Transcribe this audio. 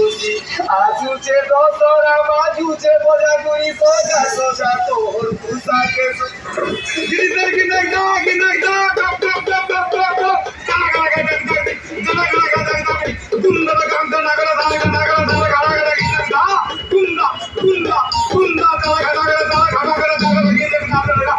आजूचे दोसरा बाजूचे बजागुरी सोजा सोजा तोर पुसाके गिरगिर गिरगिर गिरगिर टप टप टप टप टप गाना गाना गाना गाना गाना गुंडा गांडा नगरा नगरा नगरा नगरा गाना गाना गुंडा गुंडा गुंडा गाना गाना गाना गाना गाना गिरगिर गाना